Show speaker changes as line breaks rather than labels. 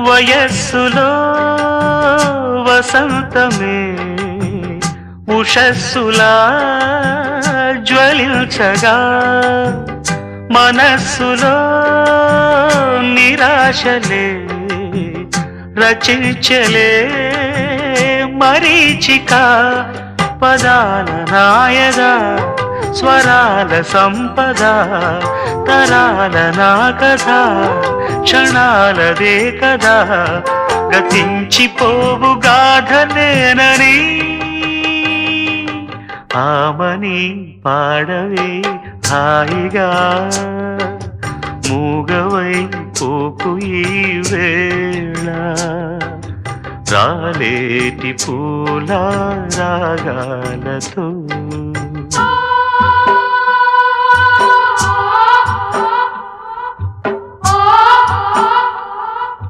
వయస్సులో వసంతమే ఉషస్సులా జ్వలించగా మనస్సులో నిరాశలే రచించలే మరీచిక పదాల నాయగా స్వరాల సంపద తరాల నా కథ క్షణాలదే కదా గతించిపోవు గాథనేనని ఆమని పాడవే హాయిగా మూగవై పోకు ఈ వేళ రాలేటి పూల రాగాలతో